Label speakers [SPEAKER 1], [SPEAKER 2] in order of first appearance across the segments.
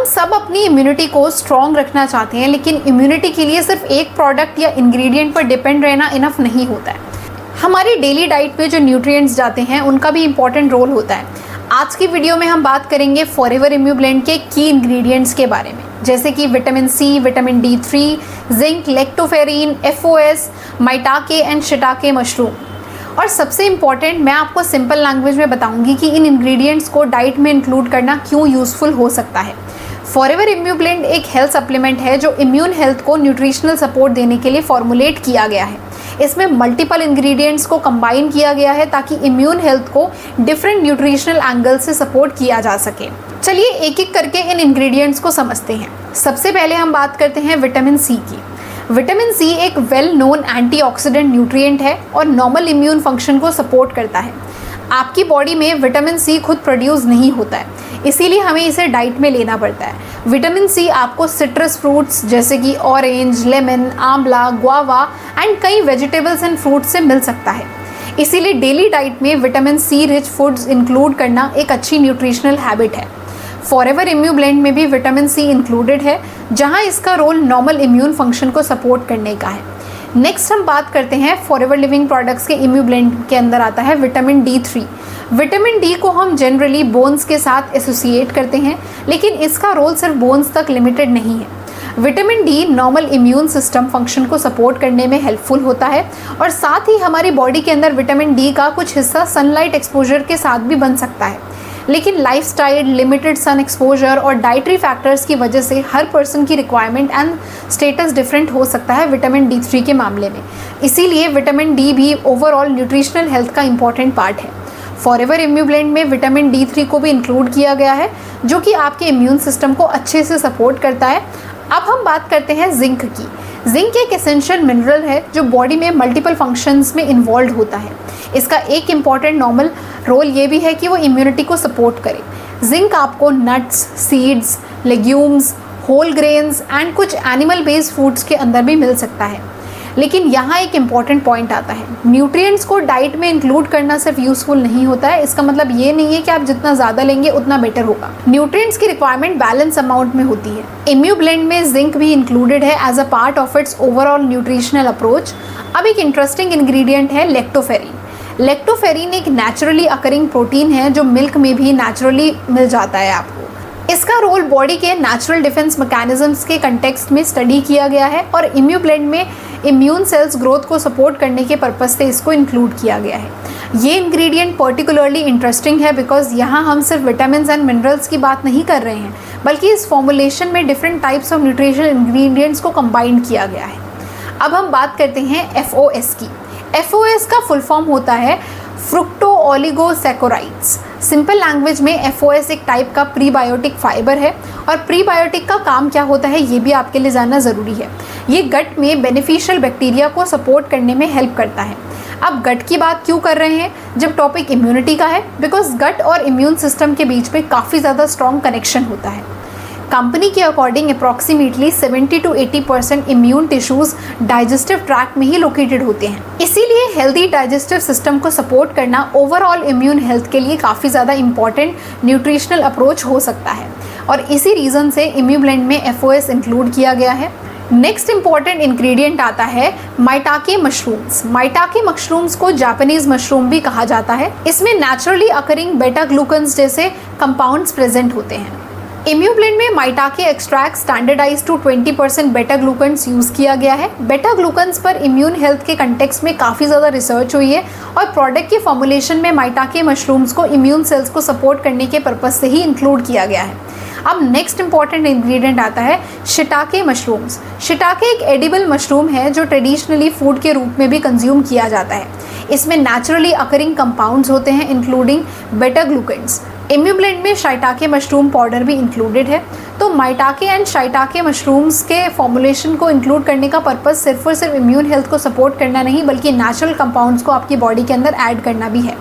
[SPEAKER 1] हम सब अपनी इम्यूनिटी को स्ट्रॉन्ग रखना चाहते हैं, लेकिन इम्यूनिटी के लिए सिर्फ एक प्रोडक्ट या इंग्रेडिएंट पर डिपेंड रहना इनफ नहीं होता है। हमारी डेली डाइट में जो न्यूट्रिएंट्स जाते हैं उनका भी इंपॉर्टेंट रोल होता है। आज की वीडियो में हम बात करेंगे फॉरएवर इम्यूब्लेंड के की इंग्रेडिएंट्स के बारे में, जैसे कि vitamin C, vitamin D3, zinc, lactoferrin, FOS, maitake and shiitake mushroom. और सबसे इम्पॉर्टेंट, मैं आपको सिंपल लैंग्वेज में बताऊंगी कि इन इंग्रेडिएंट्स को डाइट में इंक्लूड करना क्यों यूज़फुल हो सकता है। फॉरएवर इम्यूब्लेंड एक हेल्थ सप्लीमेंट है जो इम्यून हेल्थ को न्यूट्रिशनल सपोर्ट देने के लिए फॉर्मुलेट किया गया है। इसमें मल्टीपल इंग्रेडिएंट्स को कंबाइन किया गया है ताकि इम्यून हेल्थ को डिफरेंट न्यूट्रिशनल एंगल से सपोर्ट किया जा सके। चलिए एक एक करके इन इंग्रेडिएंट्स को समझते हैं। सबसे पहले हम बात करते हैं विटामिन सी की। विटामिन सी एक वेल नोन एंटीऑक्सीडेंट न्यूट्रिएंट है और नॉर्मल इम्यून फंक्शन को सपोर्ट करता है। आपकी बॉडी में विटामिन सी खुद प्रोड्यूस नहीं होता है, इसीलिए हमें इसे डाइट में लेना पड़ता है। विटामिन सी आपको सिट्रस फ्रूट्स जैसे कि orange, lemon, amla, guava and कई वेजिटेबल्स एंड फ्रूट्स से मिल सकता है। इसीलिए डेली डाइट में vitamin C rich foods include करना एक अच्छी न्यूट्रिशनल हैबिट है। फॉरएवर इम्यूब्लेंड में भी विटामिन सी इंक्लूडेड है, जहां इसका रोल नॉर्मल इम्यून फंक्शन को सपोर्ट करने का है। नेक्स्ट हम बात करते हैं फॉरएवर लिविंग प्रोडक्ट्स के इम्यूब्लेंड के अंदर आता है विटामिन D3। विटामिन डी को हम जनरली बोन्स के साथ एसोसिएट करते हैं, लेकिन इसका रोल सिर्फ बोन्स तक लिमिटेड नहीं है। Vitamin D normal immune system function को सपोर्ट करने में हेल्पफुल होता है और साथ ही हमारी बॉडी के अंदर विटामिन डी का कुछ हिस्सा सनलाइट एक्सपोजर के साथ भी बन सकता है। लेकिन लाइफस्टाइल, लिमिटेड सन एक्सपोजर और डाइटरी फैक्टर्स की वजह से हर पर्सन की रिक्वायरमेंट एंड स्टेटस डिफरेंट हो सकता है विटामिन D3 के मामले में। इसीलिए विटामिन डी भी ओवरऑल न्यूट्रिशनल हेल्थ का इंपॉर्टेंट पार्ट है। फॉरएवर इम्यूब्लेंड में विटामिन D3 को भी इंक्लूड किया गया है, जो कि आपके इम्यून सिस्टम को अच्छे से सपोर्ट करता है। अब हम बात करते हैं जिंक की। जिंक एक एसेंशियल मिनरल है जो बॉडी में मल्टीपल फंक्शंस में इन्वॉल्व होता है। इसका एक इम्पॉर्टेंट नॉर्मल रोल ये भी है कि वो इम्यूनिटी को सपोर्ट करे। जिंक आपको nuts, seeds, legumes, whole grains and कुछ एनिमल बेस्ड फूड्स के अंदर भी मिल सकता है। लेकिन यहाँ एक इम्पॉर्टेंट पॉइंट आता है, न्यूट्रिएंट्स को डाइट में इंक्लूड करना सिर्फ यूजफुल नहीं होता है। इसका मतलब ये नहीं है कि आप जितना ज़्यादा लेंगे उतना बेटर होगा। न्यूट्रिएंट्स की रिक्वायरमेंट बैलेंस अमाउंट में होती है। इम्यूब्लेंड में जिंक भी इंक्लूडेड है as a part of its overall nutritional approach. अब एक इंटरेस्टिंग इंग्रेडिएंट है लेक्टोफेरिन। लेक्टोफेरिन एक नेचुरली अकरिंग प्रोटीन है जो मिल्क में भी नेचुरली मिल जाता है आपको। इसका रोल बॉडी के नेचुरल डिफेंस मैकेनिज्म्स के कंटेक्स्ट में स्टडी किया गया है और इम्यूब्लेंड में इम्यून सेल्स ग्रोथ को सपोर्ट करने के पर्पज से इसको इंक्लूड किया गया है। ये इंग्रेडिएंट पर्टिकुलरली इंटरेस्टिंग है बिकॉज यहाँ हम सिर्फ विटामिन्स एंड मिनरल्स की बात नहीं कर रहे हैं, बल्कि इस फॉर्मुलेशन में different types of nutritional ingredients को कंबाइन किया गया है। अब हम बात करते हैं FOS की। FOS का फुल फॉर्म होता है फ्रुक्टो ओलिगोसैकोराइड्स। सिंपल लैंग्वेज में FOS एक टाइप का प्रीबायोटिक फाइबर है और प्रीबायोटिक का काम क्या होता है ये भी आपके लिए जानना ज़रूरी है। ये गट में बेनिफिशियल बैक्टीरिया को सपोर्ट करने में हेल्प करता है। अब गट की बात क्यों कर रहे हैं जब टॉपिक इम्यूनिटी का है? बिकॉज गट और इम्यून सिस्टम के बीच में काफ़ी ज़्यादा स्ट्रॉन्ग कनेक्शन होता है। कंपनी के according approximately 70 to 80% immune tissues digestive tract में ही लोकेटेड होते हैं। इसीलिए हेल्दी डाइजेस्टिव सिस्टम को सपोर्ट करना ओवरऑल इम्यून हेल्थ के लिए काफ़ी ज़्यादा इंपॉर्टेंट न्यूट्रिशनल अप्रोच हो सकता है और इसी रीज़न से इम्यूब्लेंड में FOS इंक्लूड किया गया है। नेक्स्ट इंपॉर्टेंट इंग्रेडिएंट आता है माइटाके मशरूम्स। माइटाके मशरूम्स को जापानीज मशरूम भी कहा जाता है। इसमें नेचुरली अकरिंग बेटा ग्लूकन्स जैसे कंपाउंड्स प्रेजेंट होते हैं। इम्यूब्लेंड में माइटाके एक्सट्रैक्ट स्टैंडर्डाइज टू 20% बेटा ग्लूकन्स यूज़ किया गया है। बेटा ग्लूकन्स पर इम्यून हेल्थ के कंटेक्स्ट में काफ़ी ज़्यादा रिसर्च हुई है और प्रोडक्ट के फॉर्मुलेशन में माइटाके मशरूम्स को इम्यून सेल्स को सपोर्ट करने के पर्पज़ से ही इंक्लूड किया गया है। अब नेक्स्ट इंपॉर्टेंट इंग्रेडिएंट आता है शिटाके मशरूम्स। शिटाके एक एडिबल मशरूम है जो ट्रेडिशनली फूड के रूप में भी कंज्यूम किया जाता है। इसमें नेचुरली अकरिंग कंपाउंड्स होते हैं इंक्लूडिंग बेटा ग्लूकन्स। इम्यूब्लेंड में शिटाके मशरूम पाउडर भी इंक्लूडेड है। तो माइटाके एंड शिटाके मशरूम्स के फॉर्मुलेशन को इंक्लूड करने का पर्पस सिर्फ और सिर्फ इम्यून हेल्थ को सपोर्ट करना नहीं, बल्कि नेचुरल कंपाउंड्स को आपकी बॉडी के अंदर ऐड करना भी है।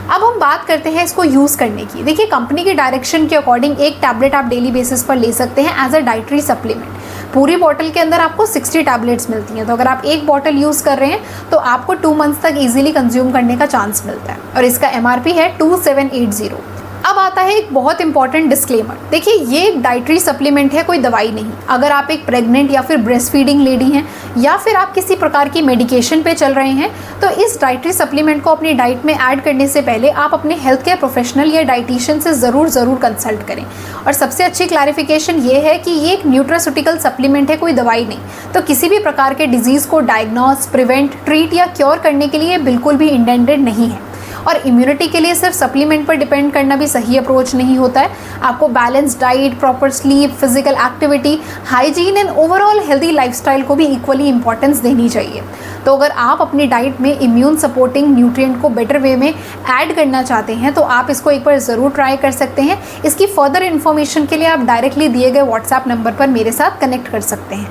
[SPEAKER 1] अब हम बात करते हैं इसको यूज़ करने की। देखिए, कंपनी के डायरेक्शन के अकॉर्डिंग एक टैबलेट आप डेली बेसिस पर ले सकते हैं एज अ डाइटरी सप्लीमेंट। पूरी बॉटल के अंदर आपको 60 टैबलेट्स मिलती हैं, तो अगर आप एक बॉटल यूज़ कर रहे हैं तो आपको 2 मंथ्स तक इजीली कंज्यूम करने का चांस मिलता है और इसका MRP है 2780। अब आता है एक बहुत इंपॉर्टेंट डिस्क्लेमर। देखिए, ये एक डाइटरी सप्लीमेंट है, कोई दवाई नहीं। अगर आप एक प्रेग्नेंट या फिर ब्रेस्ट फीडिंग लेडी हैं या फिर आप किसी प्रकार की मेडिकेशन पे चल रहे हैं, तो इस डाइटरी सप्लीमेंट को अपनी डाइट में ऐड करने से पहले आप अपने हेल्थ केयर प्रोफेशनल या डाइटिशियन से ज़रूर कंसल्ट करें। और सबसे अच्छी क्लैरिफिकेशन ये है कि ये एक न्यूट्रास्यूटिकल सप्लीमेंट है, कोई दवाई नहीं। तो किसी भी प्रकार के डिजीज़ को डायग्नोस, प्रिवेंट, ट्रीट या क्योर करने के लिए बिल्कुल भी इंटेंडेड नहीं है। और इम्यूनिटी के लिए सिर्फ सप्लीमेंट पर डिपेंड करना भी सही अप्रोच नहीं होता है। आपको balance diet, proper sleep, physical activity, hygiene and overall healthy lifestyle को भी इक्वली इंपॉर्टेंस देनी चाहिए। तो अगर आप अपनी डाइट में इम्यून सपोर्टिंग न्यूट्रिएंट को बेटर वे में ऐड करना चाहते हैं तो आप इसको एक बार ज़रूर ट्राई कर सकते हैं। इसकी फर्दर इन्फॉर्मेशन के लिए आप डायरेक्टली दिए गए व्हाट्सएप नंबर पर मेरे साथ कनेक्ट कर सकते हैं।